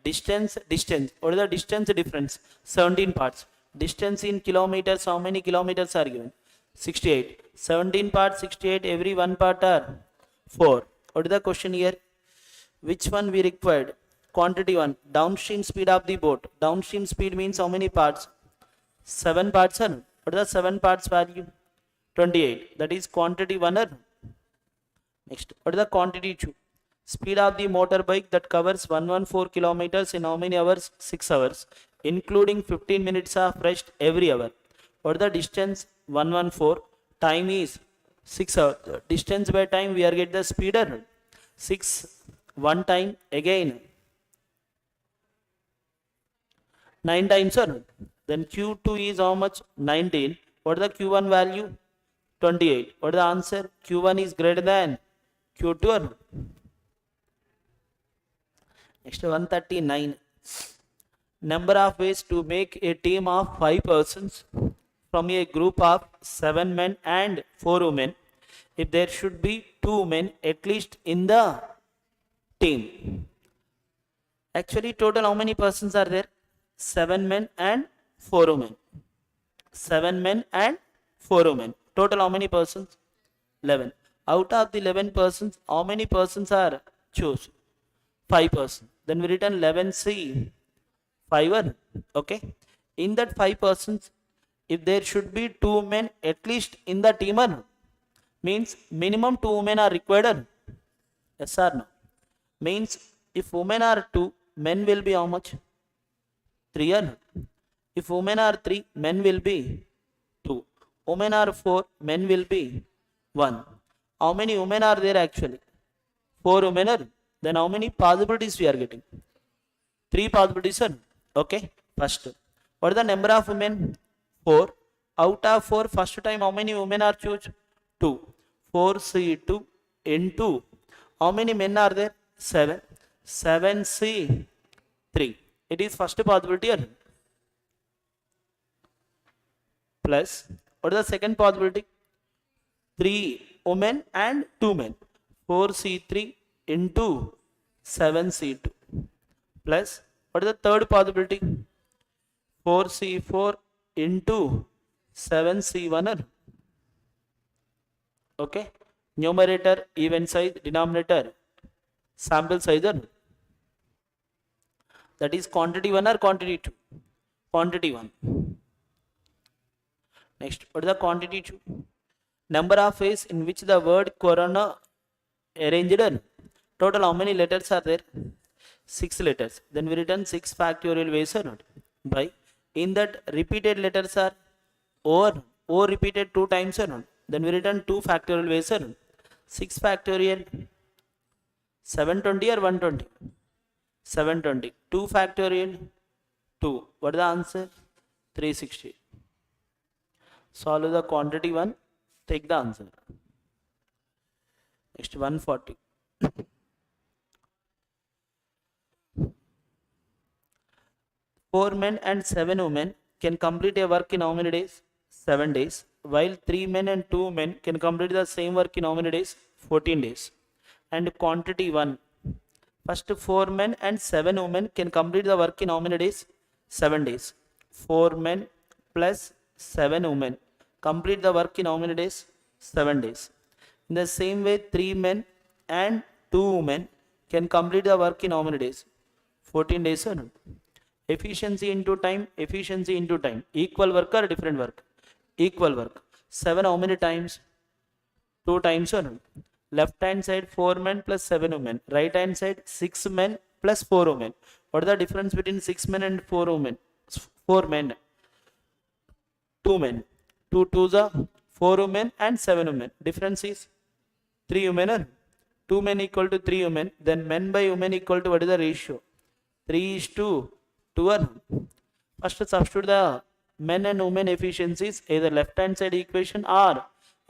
Distance. What is the distance difference? 17 parts. Distance in kilometers, how many kilometers are given? 68. 17 parts, 68, every one part are 4. What is the question here? Which one we required? Quantity 1. Downstream speed of the boat. Downstream speed means how many parts? 7 parts. What is the 7 parts value? 28. That is quantity 1. Next, what is the quantity 2? Speed of the motorbike that covers 114 kilometers in how many hours? 6 hours, including 15 minutes of rest every hour. What is the distance? 114. Time is 6 hours. Distance by time we are get the speed. 6 one time again 9 times. Then Q2 is how much? 19. What is the Q1 value? 28. What is the answer? Q1 is greater than Q2. Next 139. Number of ways to make a team of 5 persons from a group of 7 men and 4 women if there should be 2 men at least in the team. Actually, total how many persons are there? 7 men and 4 women. 7 men and 4 women. Total how many persons? 11. Out of the 11 persons, how many persons are chosen? 5 persons. Then we return 11C 5 1. Okay. In that 5 persons, if there should be 2 men at least in the team, means minimum 2 women are required. Yes or no? Means if women are 2, men will be how much? 3 or no? If women are 3, men will be 2. Women are 4, men will be 1. How many women are there actually? 4 women are. Then how many possibilities we are getting? 3 possibilities are. Okay. First, what is the number of women? 4. Out of 4, first time how many women are chosen? 2. 4C2 into how many men are there? 7. 7C3. It is first possibility or plus. What is the second possibility? 3 women and 2 men. 4C3 into 7C2 plus. What is the third possibility? 4C4 into 7C1. Okay. Numerator even size, denominator sample size. That is quantity 1 or quantity 2? Quantity 1. Next, what is the quantity 2? Number of ways in which the word corona arranged. Total how many letters are there? 6 letters. Then we return 6 factorial ways or not? By in that repeated letters are O repeated 2 times or not? Then we return 2 factorial ways or not? 6 factorial 720 or 120? 720. 2 factorial 2. What is the answer? 360. Solve the quantity 1. Take the answer. Next 140. Four men and 7 women can complete a work in how many days? 7 days. While 3 men and 2 men can complete the same work in how many days? 14 days. And quantity 1. First 4 men and 7 women can complete the work in how many days? 7 days. 4 men plus 7 women complete the work in how many days? 7 days. In the same way, 3 men and 2 women can complete the work in how many days? 14 days. Or not? Efficiency into time, efficiency into time. Equal work or different work? Equal work. 7 how many times? 2 times or not? Left hand side 4 men plus 7 women. Right hand side 6 men plus 4 women. What is the difference between 6 men and 4 women? 4 men. 2 men. 2 twos are 4 women and 7 women. Difference is 3 women or 2 men equal to 3 women. Then men by women equal to what is the ratio? 3 is to 2 or first substitute the men and women efficiencies either left hand side equation or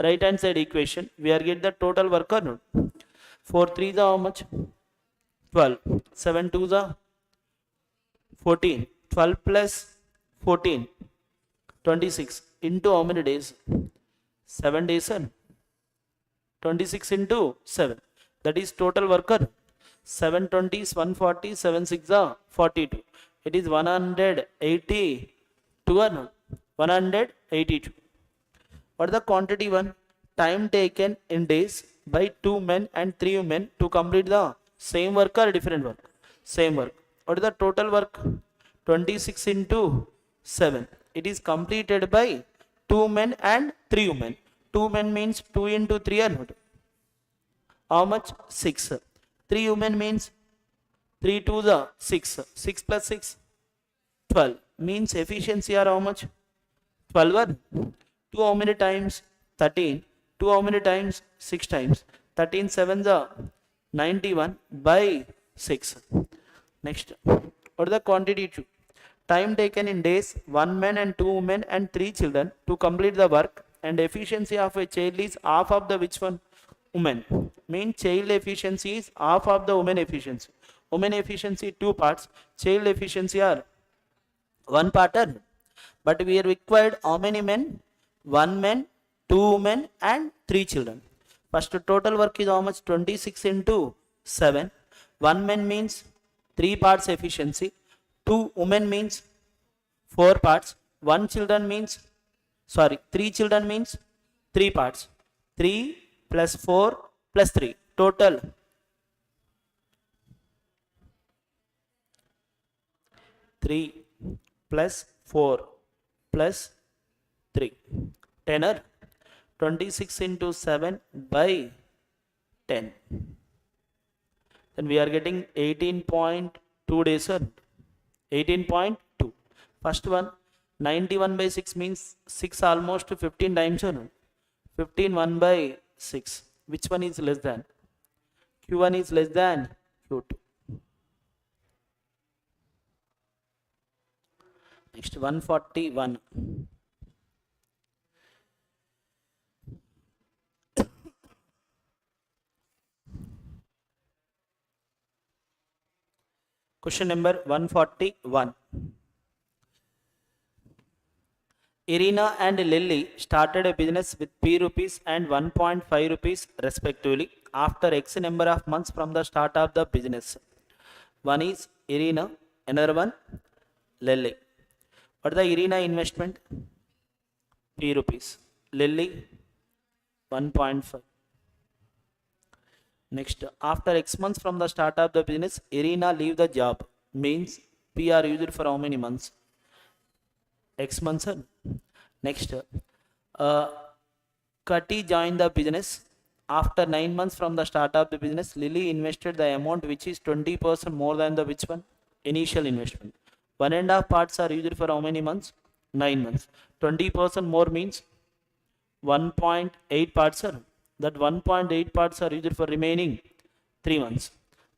right hand side equation. We are get the total work or not? 4 3s are how much? 12. 7 2s are 14. 12 plus 14 26 into how many days? 7 days and 26 into 7. That is total worker. 720 is 140, 7 6 are 42. It is 182 or not? 182. What is the quantity 1? Time taken in days by 2 men and 3 women to complete the same work or different work? Same work. What is the total work? 26 into 7. It is completed by 2 men and 3 women. 2 men means 2 into 3 or not? How much? 6. 3 women means 3 2s are 6. 6 plus 6 12. Means efficiency are how much? 12 or 2 how many times? 13. 2 how many times? 6 times. 13 7s are 91 by 6. Next. What is the quantity 2? Time taken in days, 1 man and 2 women and 3 children to complete the work, and efficiency of a child is half of the which one? Woman. Mean child efficiency is half of the woman efficiency. women efficiency 2 parts, child efficiency are 1 part. But we are required how many men? 1 man, 2 women and 3 children. First total work is how much? 26 into 7. 1 man means 3 parts efficiency, 2 women means 4 parts, 1 children means, sorry, 3 children means 3 parts. 3 plus 4 plus 3. Total 3 plus 4 plus 3. 10 or 26 into 7 by 10. Then we are getting 18.2 days or 18.2. First one 91 by 6 means 6 almost 15 times or 15 1 by 6. Which one is less than? Q1 is less than Q2. Next 141. Question number 141. Irina and Lily started a business with P rupees and 1.5 rupees respectively after X number of months from the start of the business. One is Irina, another one Lily. What is the Irina investment? P rupees. Lily 1.5. Next, after X months from the start of the business, Irina leave the job. Means P are used for how many months? X months. Next, Kati joined the business. After 9 months from the start of the business, Lily invested the amount which is 20% more than the which one? Initial investment. 1.5 parts are used for how many months? 9 months. 20% more means 1.8 parts are. That 1.8 parts are used for remaining 3 months.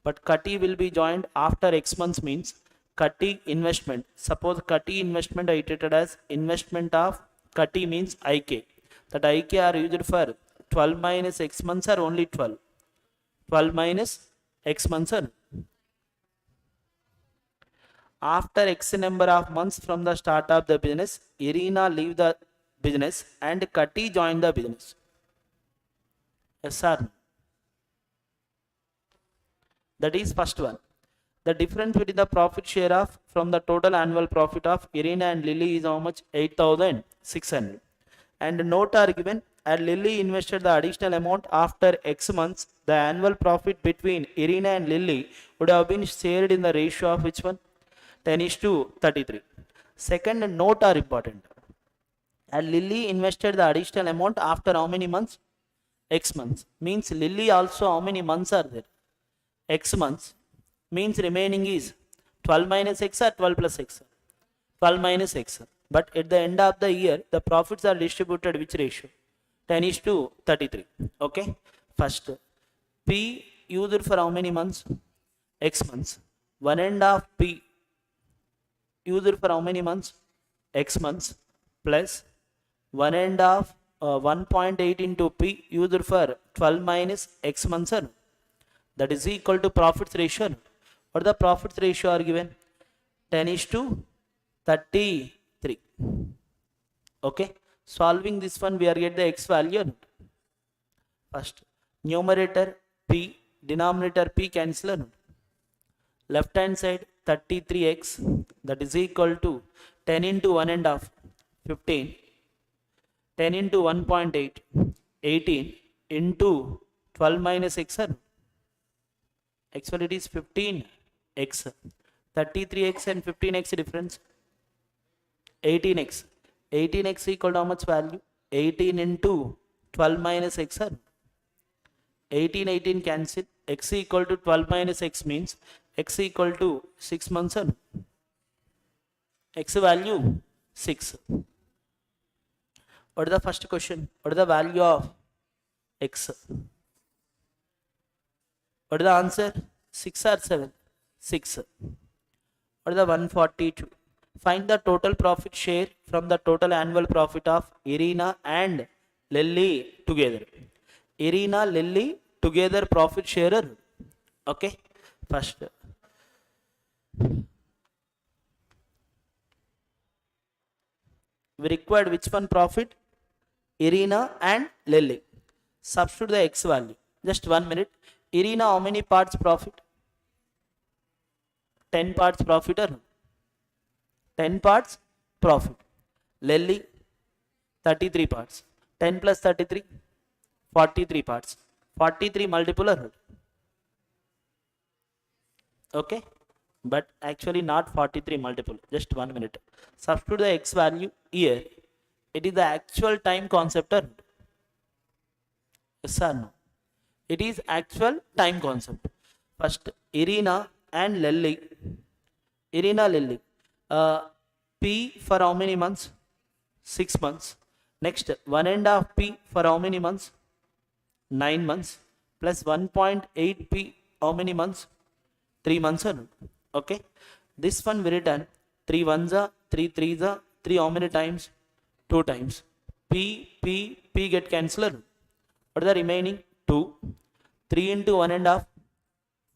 But Kati will be joined after X months means Kati investment. Suppose Kati investment I treated as investment of Kati means IK. That IK are used for 12 minus X months are only 12. 12 minus X months are. After X number of months from the start of the business, Irina leave the business and Kati join the business. Yes, sir. That is first one. The difference between the profit share of from the total annual profit of Irina and Lily is how much? 8,600. And note are given. And Lily invested the additional amount after X months. The annual profit between Irina and Lily would have been shared in the ratio of which one? 10:33. Second note are important. And Lily invested the additional amount after how many months? X months. Means Lily also how many months are there? X months. Means remaining is 12 minus X or 12 plus X? 12 minus X. But at the end of the year, the profits are distributed which ratio? 10:33. Okay. First, P used for how many months? X months. 1.5 P used for how many months? X months plus 1.5 1.8 into P used for 12 minus X months. That is equal to profits ratio. What the profits ratio are given? 10:33. Okay. Solving this one, we are get the X value. First, numerator P, denominator P cancel. Left hand side 33x, that is equal to 10 into 1.5, 15. 10 into 1.8, 18 into 12 minus x. X value is 15x. 33x and 15x difference. 18x. 18x equal to how much value? 18 into 12 minus x. 18 cancel. X equal to 12 minus x means x equal to 6 months. X value 6. What is the first question? What is the value of x? What is the answer? 6 or 7? 6. What is the 142? Find the total profit share from the total annual profit of Irina and Lily together. Irina, Lily together profit sharer. Okay. First, We required which one profit? Irina and Lily. Substitute the X value. Just 1 minute. Irina, how many parts profit? 10 parts profit or 10 parts profit. Lily, 33 parts. 10 plus 33, 43 parts. 43 multiple or okay? But actually not 43 multiple. Just 1 minute. Substitute the X value here. It is the actual time concept or yes or no? It is actual time concept. First, Irina and Lily. Irina, Lily. P for how many months? 6 months. Next, 1.5 P for how many months? 9 months. Plus 1.8 P how many months? 3 months. Okay. This one we written 3 ones are 3 threes are 3 how many times? 2 times. P get cancelled. What are the remaining? 2. 3 into 1.5,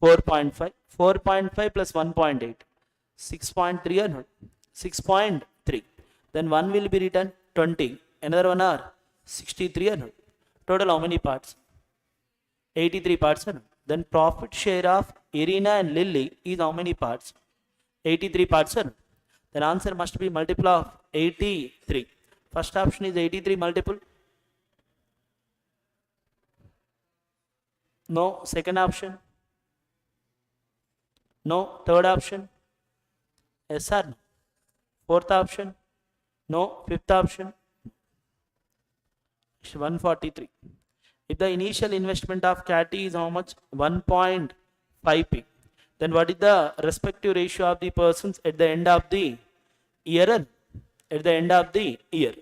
4.5. 4.5 plus 1.8. 6.3 or not? 6.3. Then 1 will be written 20. Another one are 63 or not? Total how many parts? 83 parts or not? Then profit share of Irina and Lily is how many parts? 83 parts or not? Then answer must be multiple of 83. First option is 83 multiple. No. Second option? No. Third option? Yes or no? Fourth option? No. Fifth option? 143. If the initial investment of Catty is how much? 1.5p. Then what is the respective ratio of the persons at the end of the year? At the end of the year.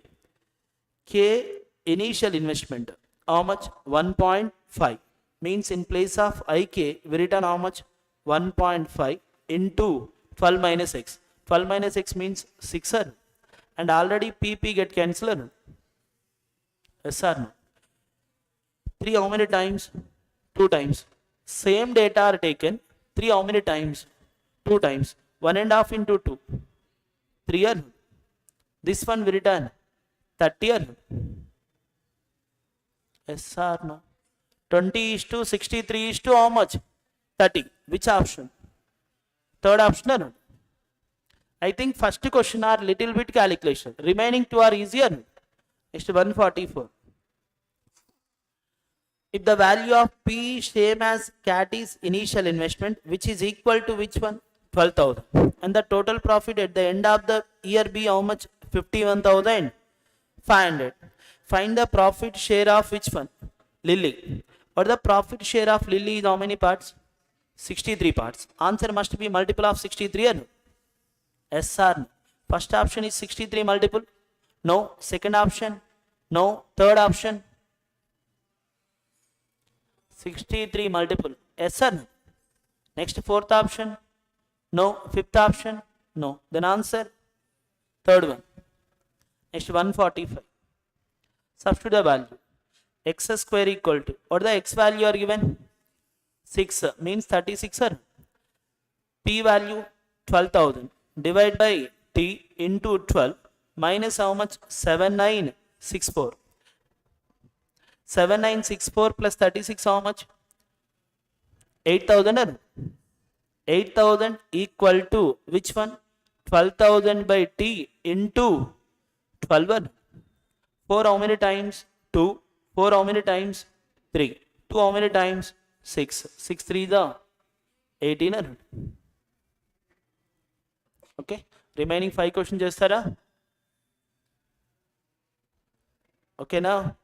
K initial investment. How much? 1.5. Means in place of IK, we written how much? 1.5 into 12 minus X. 12 minus X means 6 r. And already PP get cancelled. Yes or no? 3 how many times? 2 times. Same data are taken. 3 how many times? 2 times. 1.5 into 2. 3 r. This one we return 30 r. Yes or no? 20 is to 63 is to how much? 30. Which option? Third option or not? I think first question are little bit calculation. Remaining 2 are easier. Next 144. If the value of P same as Catty's initial investment, which is equal to which one? 12,000. And the total profit at the end of the year be how much? 51,500. Find the profit share of which one? Lily. Or the profit share of Lily is how many parts? 63 parts. Answer must be multiple of 63 or no? Yes or no? First option is 63 multiple. No. Second option? No. Third option? 63 multiple. Yes or no? Next fourth option? No. Fifth option? No. Then answer? Third one. Next 145. Substitute the value. X square equal to, what the X value are given? 6 means 36 or P value 12,000 divided by T into 12 minus how much? 7964. 7964 plus 36 how much? 8,000 or 8,000 equal to which one? 12,000 by T into 12 or 4 how many times? 2. 4 how many times? 3. 2 how many times? 6. 6 3 the 18 or okay. Remaining 5 questions chestara. Okay now.